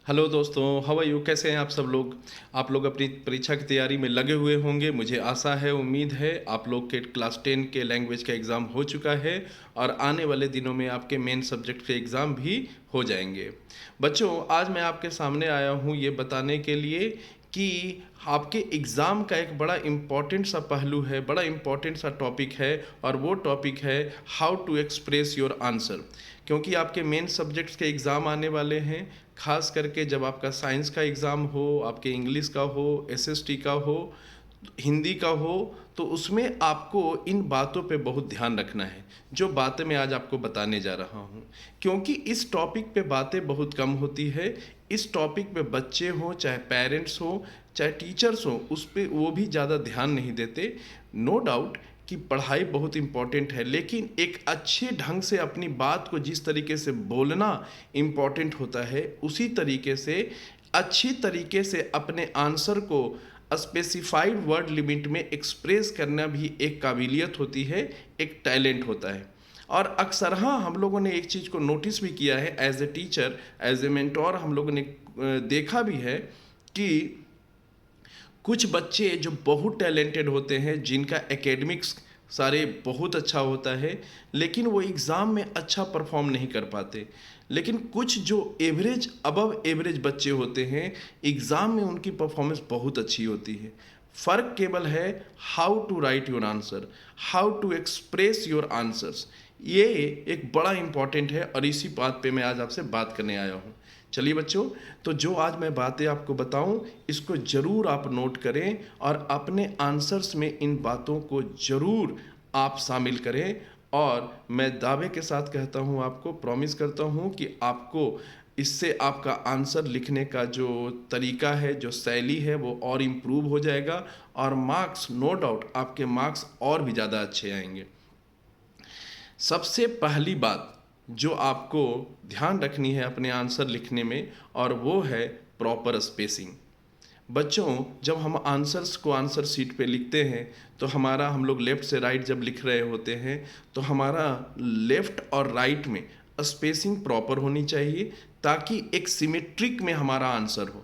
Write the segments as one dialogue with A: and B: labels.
A: Hello दोस्तों, how are you? कैसे हैं आप लोग अपनी परीक्षा की तैयारी में लगे हुए होंगे। मुझे आशा है, उम्मीद है आप लोग के क्लास 10 के लैंग्वेज का एग्ज़ाम हो चुका है और आने वाले दिनों में आपके मेन सब्जेक्ट के एग्ज़ाम भी हो जाएंगे। बच्चों, आज मैं आपके सामने आया हूँ ये बताने के लिए कि आपके एग्ज़ाम का एक बड़ा इम्पॉर्टेंट सा पहलू है, बड़ा इम्पॉर्टेंट सा टॉपिक है और वो टॉपिक है how to express your answer. क्योंकि आपके मेन सब्जेक्ट्स के एग्ज़ाम आने वाले हैं, खास करके जब आपका साइंस का एग्ज़ाम हो, आपके इंग्लिश का हो, एसएसटी का हो, हिंदी का हो, तो उसमें आपको इन बातों पे बहुत ध्यान रखना है जो बातें मैं आज आपको बताने जा रहा हूँ। क्योंकि इस टॉपिक पे बातें बहुत कम होती है। इस टॉपिक पे बच्चे हों, चाहे पेरेंट्स हों, चाहे टीचर्स हों, उस पे वो भी ज़्यादा ध्यान नहीं देते। नो डाउट कि पढ़ाई बहुत इम्पॉर्टेंट है, लेकिन एक अच्छे ढंग से अपनी बात को जिस तरीके से बोलना इम्पॉर्टेंट होता है, उसी तरीके से अच्छी तरीके से अपने आंसर को स्पेसिफाइड वर्ड लिमिट में एक्सप्रेस करना भी एक काबिलियत होती है, एक टैलेंट होता है। और अक्सर हाँ, हम लोगों ने एक चीज़ को नोटिस भी किया है, as a teacher, as a mentor, हम लोगों ने देखा भी है कि कुछ बच्चे जो बहुत टैलेंटेड होते हैं, जिनका एकेडमिक्स सारे बहुत अच्छा होता है, लेकिन वो एग्ज़ाम में अच्छा परफॉर्म नहीं कर पाते। लेकिन कुछ जो एवरेज अबव एवरेज बच्चे होते हैं, एग्ज़ाम में उनकी परफॉर्मेंस बहुत अच्छी होती है। फ़र्क केवल है how to write your answer, how to express your answers. ये एक बड़ा इम्पॉर्टेंट है और इसी बात पे मैं आज आपसे बात करने आया हूँ। चलिए बच्चों, तो जो आज मैं बातें आपको बताऊं, इसको ज़रूर आप नोट करें और अपने आंसर्स में इन बातों को ज़रूर आप शामिल करें। और मैं दावे के साथ कहता हूं, आपको प्रॉमिस करता हूं कि आपको इससे आपका आंसर लिखने का जो तरीका है, जो शैली है, वो और इम्प्रूव हो जाएगा और मार्क्स, नो डाउट आपके मार्क्स और भी ज़्यादा अच्छे आएंगे। सबसे पहली बात जो आपको ध्यान रखनी है अपने आंसर लिखने में, और वो है प्रॉपर स्पेसिंग। बच्चों, जब हम आंसर्स को आंसर शीट पे लिखते हैं तो हम लोग लेफ़्ट से राइट जब लिख रहे होते हैं तो हमारा लेफ़्ट और राइट में स्पेसिंग प्रॉपर होनी चाहिए, ताकि एक सिमेट्रिक में हमारा आंसर हो।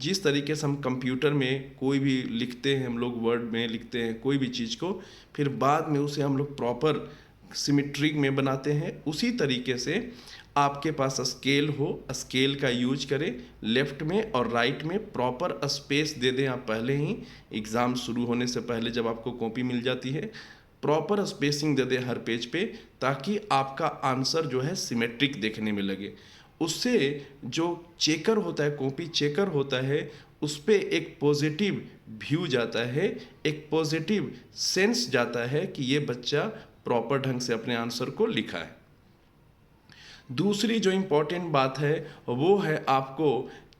A: जिस तरीके से हम कंप्यूटर में कोई भी लिखते हैं, हम लोग वर्ड में लिखते हैं कोई भी चीज़ को, फिर बाद में उसे हम लोग प्रॉपर सिमेट्रिक में बनाते हैं, उसी तरीके से आपके पास स्केल हो, स्केल का यूज करें, लेफ्ट में और राइट में प्रॉपर स्पेस दे दें। आप पहले ही एग्ज़ाम शुरू होने से पहले जब आपको कॉपी मिल जाती है, प्रॉपर स्पेसिंग दे दें हर पेज पे, ताकि आपका आंसर जो है सिमेट्रिक देखने में लगे। उससे जो चेकर होता है, कॉपी चेकर होता है, उस पर एक पॉजिटिव व्यू जाता है, एक पॉजिटिव सेंस जाता है कि ये बच्चा प्रॉपर ढंग से अपने आंसर को लिखा है। दूसरी जो इम्पोर्टेंट बात है वो है आपको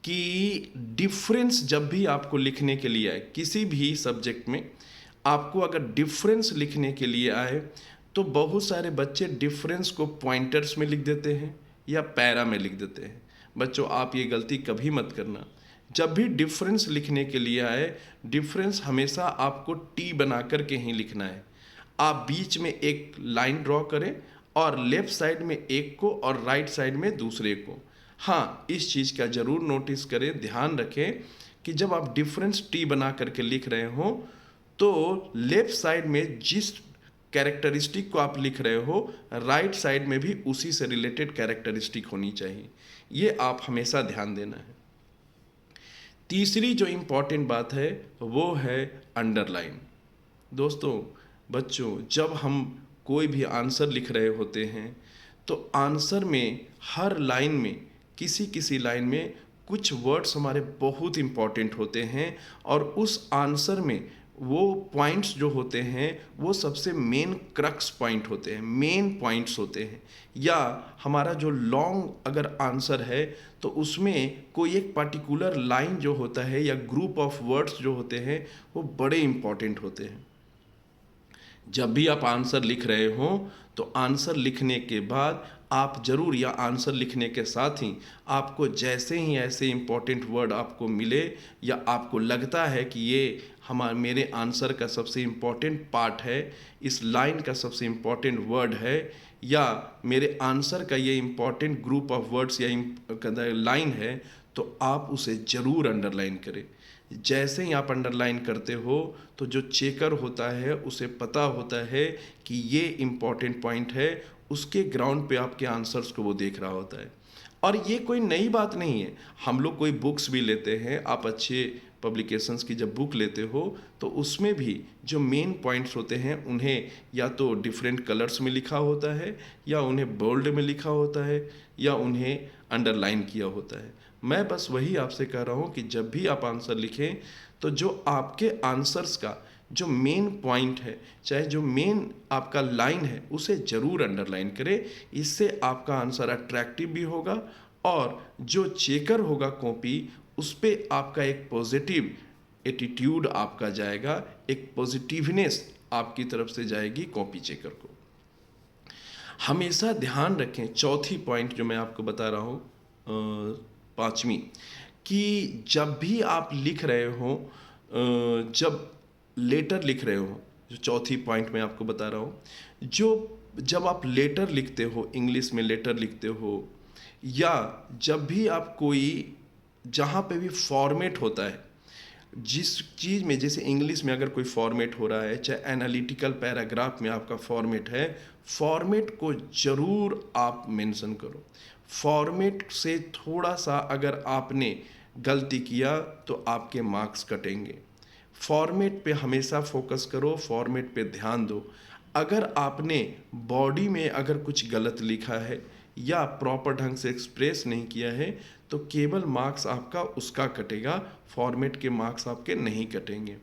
A: कि डिफरेंस जब भी आपको लिखने के लिए आए किसी भी सब्जेक्ट में, आपको अगर डिफरेंस लिखने के लिए आए तो बहुत सारे बच्चे डिफरेंस को पॉइंटर्स में लिख देते हैं या पैरा में लिख देते हैं। बच्चों, आप ये गलती कभी मत करना। जब भी डिफरेंस लिखने के लिए आए, डिफरेंस हमेशा आपको टी बना करके ही लिखना है। आप बीच में एक लाइन ड्रॉ करें और लेफ्ट साइड में एक को और राइट साइड में दूसरे को। हाँ, इस चीज़ का ज़रूर नोटिस करें, ध्यान रखें कि जब आप डिफरेंस टी बना करके लिख रहे हो तो लेफ्ट साइड में जिस कैरेक्टरिस्टिक को आप लिख रहे हो, राइट साइड में भी उसी से रिलेटेड कैरेक्टरिस्टिक होनी चाहिए। ये आप हमेशा ध्यान देना है। तीसरी जो इम्पॉर्टेंट बात है वो है अंडरलाइन। दोस्तों, बच्चों, जब हम कोई भी आंसर लिख रहे होते हैं तो आंसर में हर लाइन में, किसी किसी लाइन में कुछ वर्ड्स हमारे बहुत इम्पॉर्टेंट होते हैं और उस आंसर में वो पॉइंट्स जो होते हैं वो सबसे मेन क्रक्स पॉइंट होते हैं, मेन पॉइंट्स होते हैं। या हमारा जो लॉन्ग अगर आंसर है तो उसमें कोई एक पर्टिकुलर लाइन जो होता है या ग्रुप ऑफ वर्ड्स जो होते हैं वो बड़े इम्पॉर्टेंट होते हैं। जब भी आप आंसर लिख रहे हो तो आंसर लिखने के बाद आप ज़रूर, या आंसर लिखने के साथ ही आपको जैसे ही ऐसे इम्पोर्टेंट वर्ड आपको मिले या आपको लगता है कि ये मेरे आंसर का सबसे इम्पोर्टेंट पार्ट है, इस लाइन का सबसे इम्पोर्टेंट वर्ड है, या मेरे आंसर का ये इम्पोर्टेंट ग्रुप ऑफ वर्ड्स या लाइन है, तो आप उसे ज़रूर अंडरलाइन करें। जैसे ही आप अंडरलाइन करते हो तो जो चेकर होता है उसे पता होता है कि ये इम्पॉर्टेंट पॉइंट है, उसके ग्राउंड पे आपके आंसर्स को वो देख रहा होता है। और ये कोई नई बात नहीं है, हम लोग कोई बुक्स भी लेते हैं, आप अच्छे पब्लिकेशंस की जब बुक लेते हो तो उसमें भी जो मेन पॉइंट्स होते हैं उन्हें या तो डिफरेंट कलर्स में लिखा होता है, या उन्हें बोल्ड में लिखा होता है, या उन्हें अंडरलाइन किया होता है। मैं बस वही आपसे कह रहा हूँ कि जब भी आप आंसर लिखें तो जो आपके आंसर्स का जो मेन पॉइंट है, चाहे जो मेन आपका लाइन है, उसे ज़रूर अंडरलाइन करें। इससे आपका आंसर अट्रैक्टिव भी होगा और जो चेकर होगा कॉपी, उस पर आपका एक पॉजिटिव एटीट्यूड आपका जाएगा, एक पॉजिटिवनेस आपकी तरफ से जाएगी कॉपी चेकर को। हमेशा ध्यान रखें, चौथी पॉइंट जो मैं आपको बता रहा हूँ, पांचवी, कि जब भी आप लिख रहे हो, जब लेटर लिख रहे हो, जो चौथी पॉइंट मैं आपको बता रहा हूँ, जो जब आप लेटर लिखते हो, इंग्लिश में लेटर लिखते हो, या जब भी आप कोई, जहाँ पे भी फॉर्मेट होता है, जिस चीज़ में, जैसे इंग्लिश में अगर कोई फॉर्मेट हो रहा है, चाहे एनालिटिकल पैराग्राफ में आपका फॉर्मेट है, फॉर्मेट को ज़रूर आप मेंशन करो। फॉर्मेट से थोड़ा सा अगर आपने गलती किया तो आपके मार्क्स कटेंगे। फॉर्मेट पे हमेशा फोकस करो, फॉर्मेट पे ध्यान दो। अगर आपने बॉडी में अगर कुछ गलत लिखा है या प्रॉपर ढंग से एक्सप्रेस नहीं किया है तो केवल मार्क्स आपका उसका कटेगा, फॉर्मेट के मार्क्स आपके नहीं कटेंगे।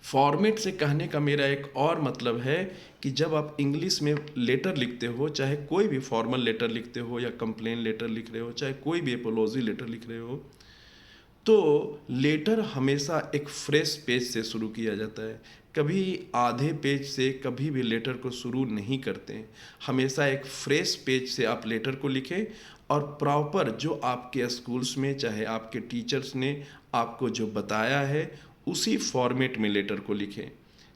A: फॉर्मेट से कहने का मेरा एक और मतलब है कि जब आप इंग्लिश में लेटर लिखते हो, चाहे कोई भी फॉर्मल लेटर लिखते हो या कंप्लेन लेटर लिख रहे हो, चाहे कोई भी एपोलॉजी लेटर लिख रहे हो, तो लेटर हमेशा एक फ्रेश पेज से शुरू किया जाता है। कभी आधे पेज से कभी भी लेटर को शुरू नहीं करते हैं। हमेशा एक फ्रेश पेज से आप लेटर को लिखें और प्रॉपर जो आपके स्कूल्स में, चाहे आपके टीचर्स ने आपको जो बताया है, उसी फॉर्मेट में लेटर को लिखें।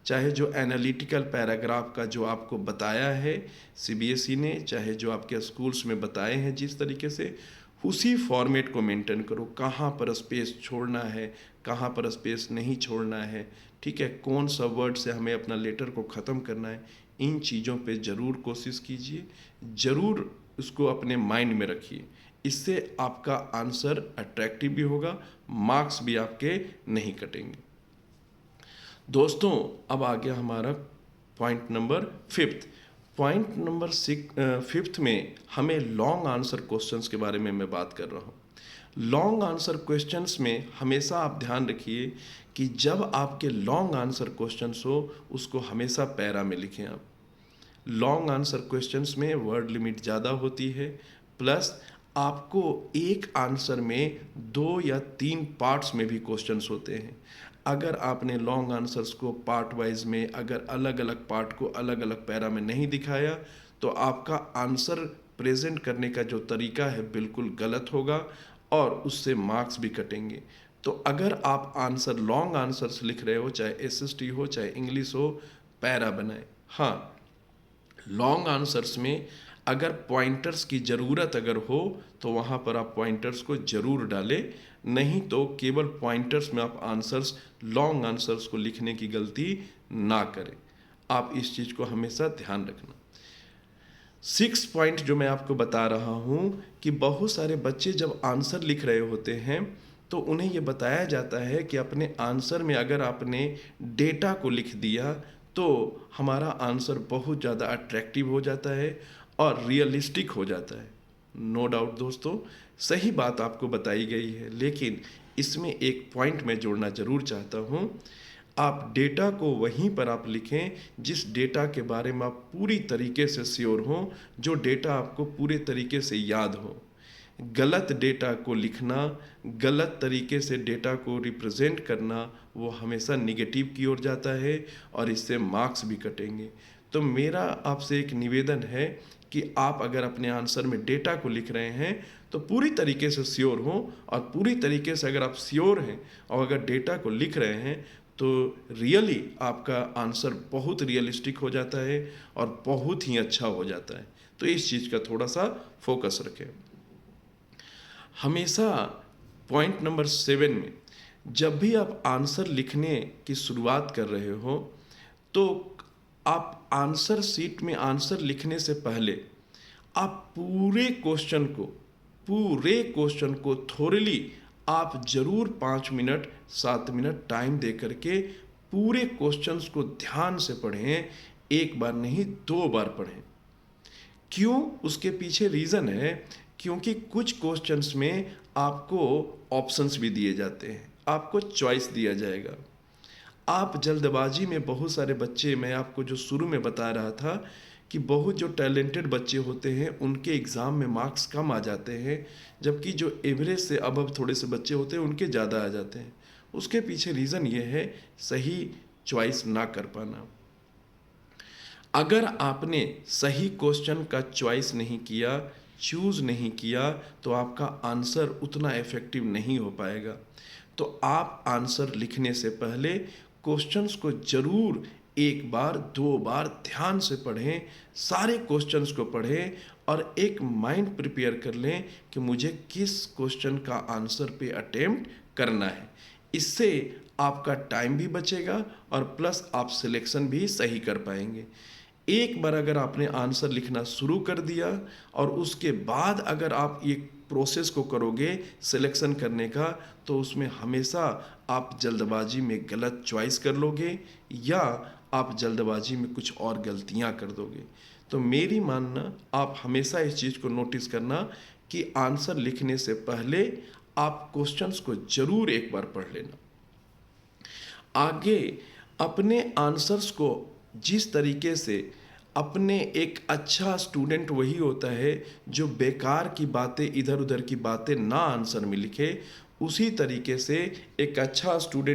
A: चाहे जो एनालिटिकल पैराग्राफ का जो आपको बताया है सीबीएसई ने, चाहे जो आपके स्कूल्स में बताए हैं जिस तरीके से, उसी फॉर्मेट को मेंटेन करो। कहाँ पर स्पेस छोड़ना है, कहाँ पर स्पेस नहीं छोड़ना है, ठीक है, कौन सा वर्ड से हमें अपना लेटर को ख़त्म करना है, इन चीज़ों पे ज़रूर कोशिश कीजिए, ज़रूर उसको अपने माइंड में रखिए। इससे आपका आंसर अट्रैक्टिव भी होगा, मार्क्स भी आपके नहीं कटेंगे। दोस्तों, अब आ गया हमारा point number fifth. Point number fifth में हमें लॉन्ग आंसर क्वेश्चंस के बारे में मैं बात कर रहा हूँ। लॉन्ग आंसर क्वेश्चंस में हमेशा आप ध्यान रखिए कि जब आपके लॉन्ग आंसर क्वेश्चंस हो, उसको हमेशा पैरा में लिखें आप। लॉन्ग आंसर क्वेश्चंस में वर्ड लिमिट ज़्यादा होती है, प्लस आपको एक आंसर में 2 या 3 पार्ट्स में भी क्वेश्चंस होते हैं। अगर आपने लॉन्ग आंसर्स को पार्ट वाइज में, अगर अलग अलग पार्ट को अलग अलग पैरा में नहीं दिखाया, तो आपका आंसर प्रेजेंट करने का जो तरीका है बिल्कुल गलत होगा और उससे मार्क्स भी कटेंगे। तो अगर आप आंसर, लॉन्ग आंसर्स लिख रहे हो, चाहे एसएसटी हो चाहे इंग्लिश हो, पैरा बनाएं। हाँ, लॉन्ग आंसर्स में अगर पॉइंटर्स की ज़रूरत अगर हो तो वहाँ पर आप पॉइंटर्स को ज़रूर डालें, नहीं तो केवल पॉइंटर्स में आप आंसर्स, लॉन्ग आंसर्स को लिखने की गलती ना करें। आप इस चीज़ को हमेशा ध्यान रखना। 6 पॉइंट जो मैं आपको बता रहा हूँ कि बहुत सारे बच्चे जब आंसर लिख रहे होते हैं तो उन्हें ये बताया जाता है कि अपने आंसर में अगर आपने डेटा को लिख दिया तो हमारा आंसर बहुत ज़्यादा अट्रैक्टिव हो जाता है और रियलिस्टिक हो जाता है। नो डाउट दोस्तों, सही बात आपको बताई गई है, लेकिन इसमें एक पॉइंट मैं जोड़ना ज़रूर चाहता हूँ। आप डेटा को वहीं पर आप लिखें जिस डेटा के बारे में आप पूरी तरीके से श्योर हो, जो डेटा आपको पूरे तरीके से याद हो। गलत डेटा को लिखना, गलत तरीके से डेटा को रिप्रेजेंट करना, वो हमेशा निगेटिव की ओर जाता है और इससे मार्क्स भी कटेंगे। तो मेरा आपसे एक निवेदन है कि आप अगर अपने आंसर में डेटा को लिख रहे हैं तो पूरी तरीके से श्योर हो, और पूरी तरीके से अगर आप श्योर हैं और अगर डेटा को लिख रहे हैं तो रियली आपका आंसर बहुत रियलिस्टिक हो जाता है और बहुत ही अच्छा हो जाता है। तो इस चीज़ का थोड़ा सा फोकस रखें। हमेशा पॉइंट नंबर 7 में जब भी आप आंसर लिखने की शुरुआत कर रहे हो, तो आप आंसर शीट में आंसर लिखने से पहले आप पूरे क्वेश्चन को थोरली आप जरूर 5 मिनट 7 मिनट टाइम दे करके पूरे क्वेश्चंस को ध्यान से पढ़ें। एक बार नहीं, 2 बार पढ़ें। क्यों? उसके पीछे रीज़न है, क्योंकि कुछ क्वेश्चंस में आपको ऑप्शंस भी दिए जाते हैं, आपको चॉइस दिया जाएगा। आप जल्दबाजी में बहुत सारे बच्चे, मैं आपको जो शुरू में बता रहा था कि बहुत जो टैलेंटेड बच्चे होते हैं उनके एग्ज़ाम में मार्क्स कम आ जाते हैं, जबकि जो एवरेज से अब थोड़े से बच्चे होते हैं उनके ज़्यादा आ जाते हैं। उसके पीछे रीज़न ये है, सही चॉइस ना कर पाना। अगर आपने सही क्वेश्चन का चॉइस नहीं किया, चूज़ नहीं किया, तो आपका आंसर उतना इफ़ेक्टिव नहीं हो पाएगा। तो आप आंसर लिखने से पहले क्वेश्चंस को ज़रूर 1 बार 2 बार ध्यान से पढ़ें, सारे क्वेश्चंस को पढ़ें और एक माइंड प्रिपेयर कर लें कि मुझे किस क्वेश्चन का आंसर पे अटेम्प्ट करना है। इससे आपका टाइम भी बचेगा और प्लस आप सिलेक्शन भी सही कर पाएंगे। एक बार अगर आपने आंसर लिखना शुरू कर दिया और उसके बाद अगर आप ये प्रोसेस को करोगे सिलेक्शन करने का, तो उसमें हमेशा आप जल्दबाजी में गलत चॉइस कर लोगे या आप जल्दबाजी में कुछ और गलतियां कर दोगे। तो मेरी मानना, आप हमेशा इस चीज़ को नोटिस करना कि आंसर लिखने से पहले आप क्वेश्चंस को ज़रूर एक बार पढ़ लेना। आगे अपने आंसर्स को जिस तरीके से अपने, एक अच्छा स्टूडेंट वही होता है जो बेकार की बातें, इधर उधर की बातें ना आंसर में लिखे, उसी तरीके से एक अच्छा स्टूडेंट